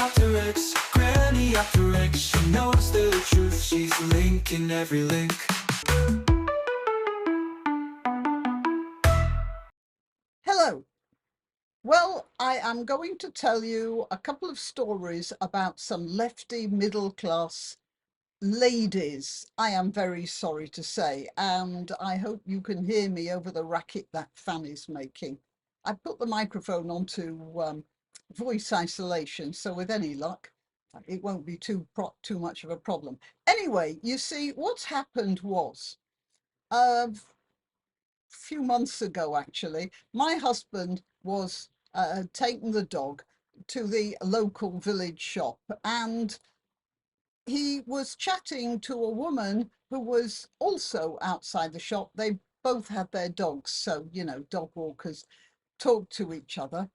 granniopteryx, she knows the truth, she's linking every link. Hello. Well, I am going to tell you a couple of stories about some lefty middle class ladies, I am very sorry to say, and I hope you can hear me over the racket that fan is making. I put the microphone onto voice isolation, so with any luck, it won't be too much of a problem. Anyway, you see, what's happened was, a few months ago, actually, my husband was taking the dog to the local village shop, and he was chatting to a woman who was also outside the shop. They both had their dogs, so, you know, dog walkers talk to each other.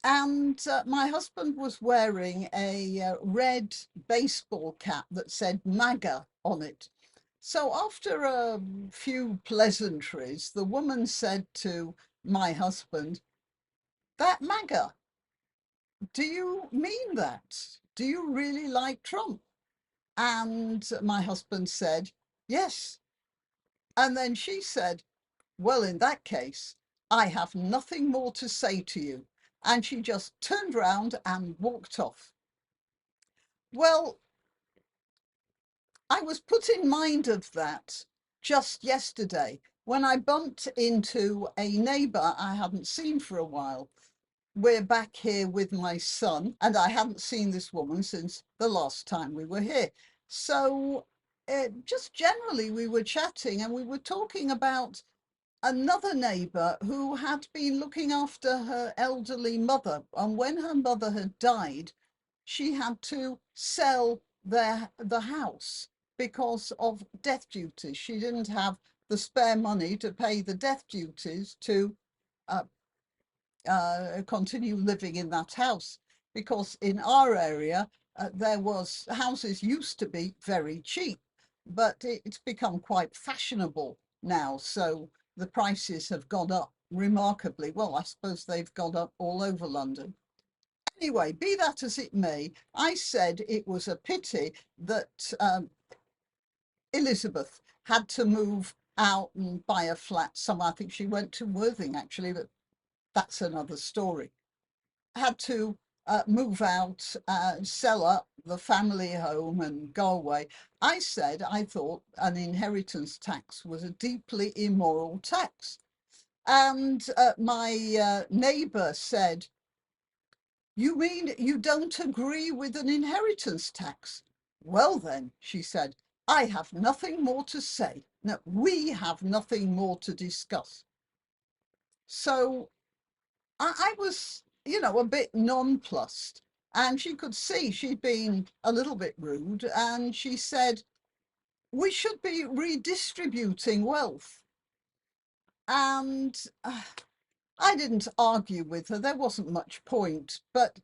And my husband was wearing a red baseball cap that said MAGA on it. So after a few pleasantries, the woman said to my husband, "That MAGA, do you mean that? Do you really like Trump?" And my husband said, "Yes." And then she said, "Well, in that case, I have nothing more to say to you." And she just turned round and walked off. Well, I was put in mind of that just yesterday when I bumped into a neighbour I hadn't seen for a while. We're back here with my son, and I hadn't seen this woman since the last time we were here. So just generally, we were chatting and we were talking about another neighbour who had been looking after her elderly mother. And when her mother had died, she had to sell the house because of death duties. She didn't have the spare money to pay the death duties to uh, continue living in that house, because in our area houses used to be very cheap, but it's become quite fashionable now, so the prices have gone up remarkably. Well, I suppose they've gone up all over London. Anyway, be that as it may, I said it was a pity that Elizabeth had to move out and buy a flat somewhere. I think she went to Worthing, actually, but that's another story. Had to move out, sell up the family home and go away. I said I thought an inheritance tax was a deeply immoral tax. And my neighbour said, "You mean you don't agree with an inheritance tax?" "Well then," she said, "I have nothing more to say. No, we have nothing more to discuss." So I was, you know, a bit nonplussed. And she could see she'd been a little bit rude. And she said, "We should be redistributing wealth." And I didn't argue with her. There wasn't much point. But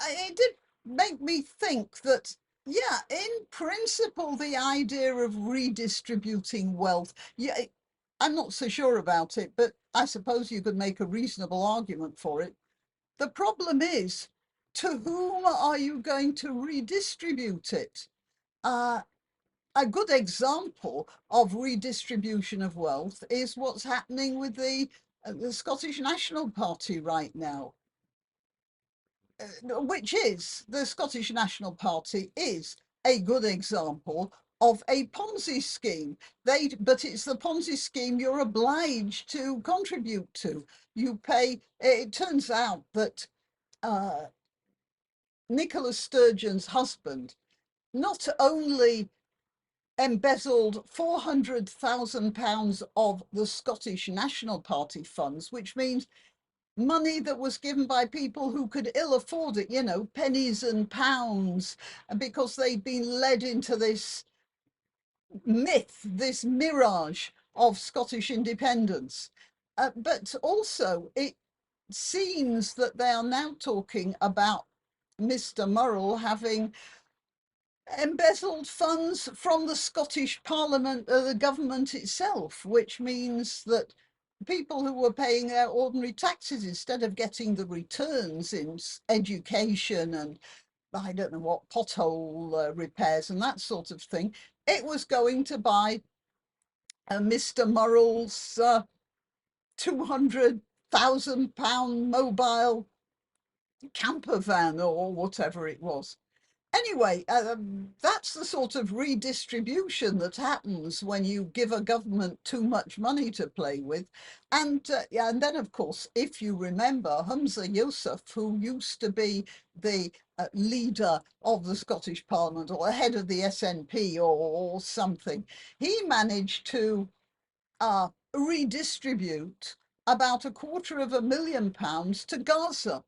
it did make me think that, yeah, in principle, the idea of redistributing wealth, yeah, I'm not so sure about it, but I suppose you could make a reasonable argument for it. The problem is, to whom are you going to redistribute it? A good example of redistribution of wealth is what's happening with the Scottish National Party right now, which is the Scottish National Party is a good example of a Ponzi scheme. But it's the Ponzi scheme you're obliged to contribute to. You pay. It turns out that Nicola Sturgeon's husband not only embezzled £400,000 of the Scottish National Party funds, which means money that was given by people who could ill afford it, you know, pennies and pounds, because they'd been led into this myth, this mirage of Scottish independence. But also, it seems that they are now talking about Mr. Murrell having embezzled funds from the Scottish Parliament, the government itself, which means that people who were paying their ordinary taxes instead of getting the returns in education and I don't know what pothole repairs and that sort of thing. It was going to buy Mr. Murrell's £200,000 mobile camper van or whatever it was. Anyway, that's the sort of redistribution that happens when you give a government too much money to play with. Yeah, and then, of course, if you remember, Humza Yousaf, who used to be the leader of the Scottish Parliament or head of the SNP or something, he managed to redistribute about £250,000 to Gaza,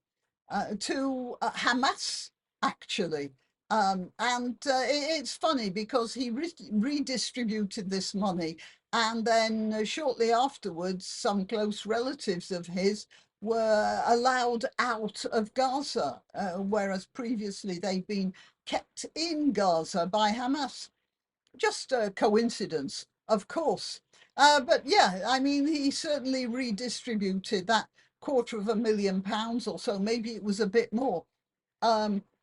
to Hamas, actually. It's funny because he redistributed this money, and then shortly afterwards, some close relatives of his were allowed out of Gaza, whereas previously they'd been kept in Gaza by Hamas. Just a coincidence, of course. But yeah, I mean, he certainly redistributed that £250,000 or so, maybe it was a bit more,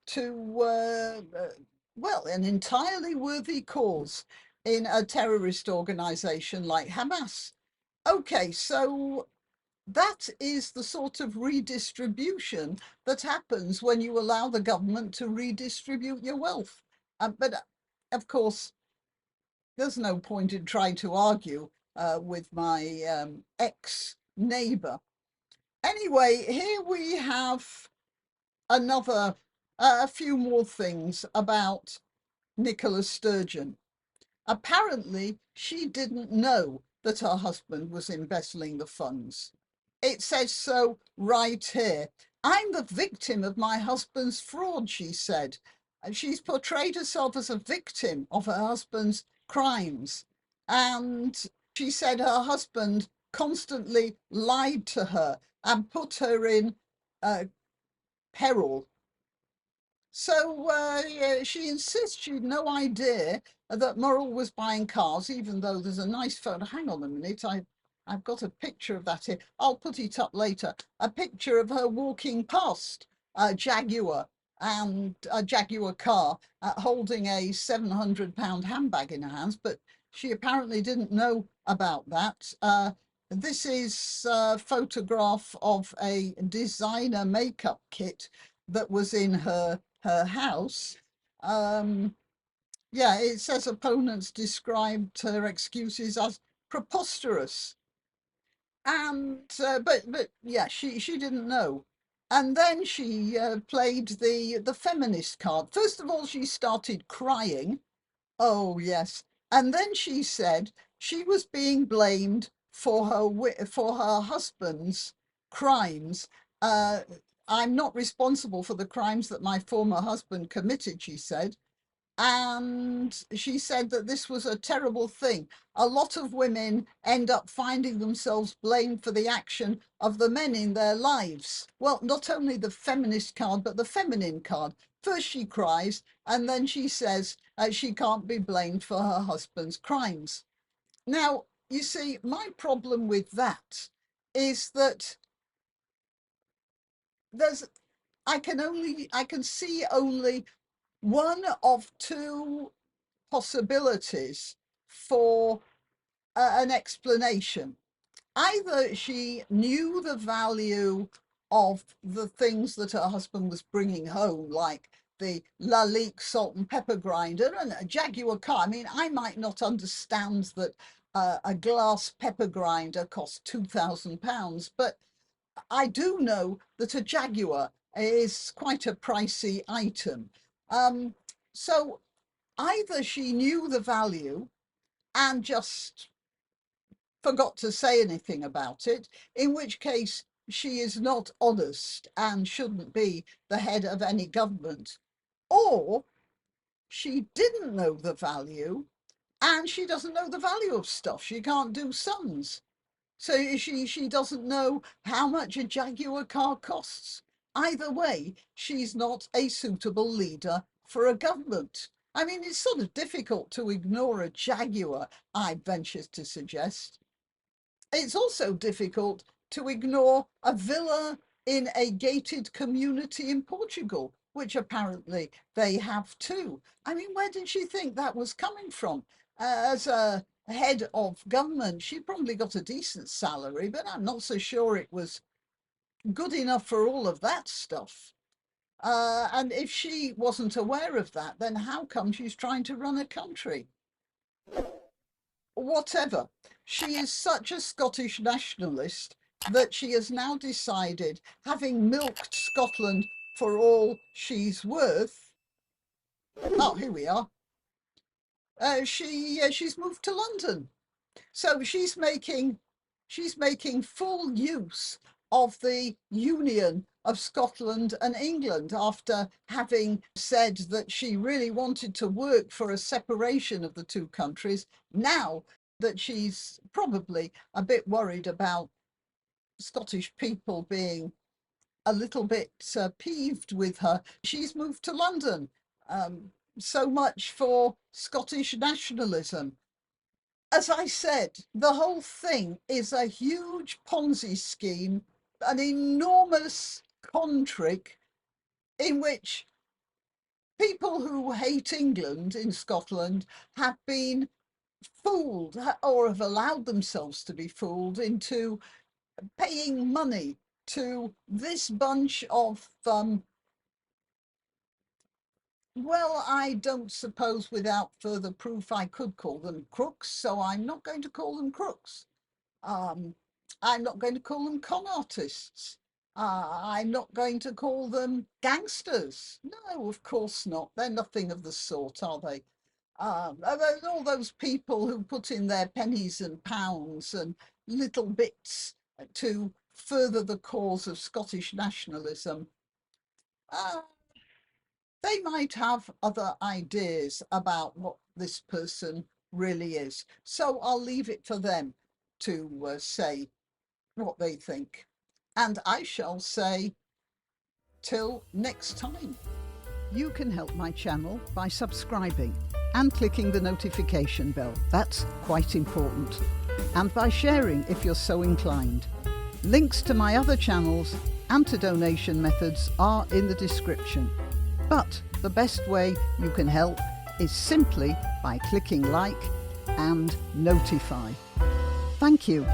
to, well, an entirely worthy cause in a terrorist organization like Hamas. Okay, so that is the sort of redistribution that happens when you allow the government to redistribute your wealth. But of course, there's no point in trying to argue with my ex neighbor. Anyway, here we have another, a few more things about Nicola Sturgeon. Apparently, she didn't know that her husband was embezzling the funds. It says so right here. I'm the victim of my husband's fraud, she said. And she's portrayed herself as a victim of her husband's crimes. And she said her husband constantly lied to her and put her in peril. So yeah, she insists she'd no idea that Murrell was buying cars, even though there's a nice photo. Hang on a minute, I've got a picture of that here. I'll put it up later. A picture of her walking past a Jaguar and a Jaguar car, holding a £700 handbag in her hands, but she apparently didn't know about that. This is a photograph of a designer makeup kit that was in her house. Yeah, it says opponents described her excuses as preposterous, and but yeah, she didn't know. And then she played the feminist card. First of all, she started crying. Oh, yes. And then she said she was being blamed for her husband's crimes. Uh, I'm not responsible for the crimes that my former husband committed, she said. And she said that this was a terrible thing. A lot of women end up finding themselves blamed for the action of the men in their lives. Well, not only the feminist card, but the feminine card. First she cries, and then she says she can't be blamed for her husband's crimes. Now, you see, my problem with that is that there's I can see only one of two possibilities for an explanation. Either she knew the value of the things that her husband was bringing home, like the Lalique salt and pepper grinder and a Jaguar car. I mean, I might not understand that a glass pepper grinder costs £2,000, but I do know that a Jaguar is quite a pricey item. Um, so either she knew the value and just forgot to say anything about it, in which case she is not honest and shouldn't be the head of any government, or she didn't know the value and she doesn't know the value of stuff. She can't do sums. So she doesn't know how much a Jaguar car costs. Either way, she's not a suitable leader for a government. I mean, it's sort of difficult to ignore a Jaguar, I venture to suggest. It's also difficult to ignore a villa in a gated community in Portugal, which apparently they have too. I mean, where did she think that was coming from? As a head of government, she probably got a decent salary, but I'm not so sure it was good enough for all of that stuff. And if she wasn't aware of that, then how come she's trying to run a country? Whatever. She is such a Scottish nationalist that she has now decided, having milked Scotland for all she's worth. Oh, here we are. She's moved to London, so she's making full use of the union of Scotland and England after having said that she really wanted to work for a separation of the two countries. Now that she's probably a bit worried about Scottish people being a little bit peeved with her, she's moved to London. So much for Scottish nationalism. As I said, the whole thing is a huge Ponzi scheme, an enormous con trick in which people who hate England in Scotland have been fooled or have allowed themselves to be fooled into paying money to this bunch of well, I don't suppose without further proof I could call them crooks, so I'm not going to call them crooks. Um, I'm not going to call them con artists. I'm not going to call them gangsters. No, of course not. They're nothing of the sort, are they? All those people who put in their pennies and pounds and little bits to further the cause of Scottish nationalism, uh, they might have other ideas about what this person really is. So I'll leave it for them to say what they think. And I shall say, till next time. You can help my channel by subscribing and clicking the notification bell. That's quite important. And by sharing if you're so inclined. Links to my other channels and to donation methods are in the description. But the best way you can help is simply by clicking like and notify. Thank you.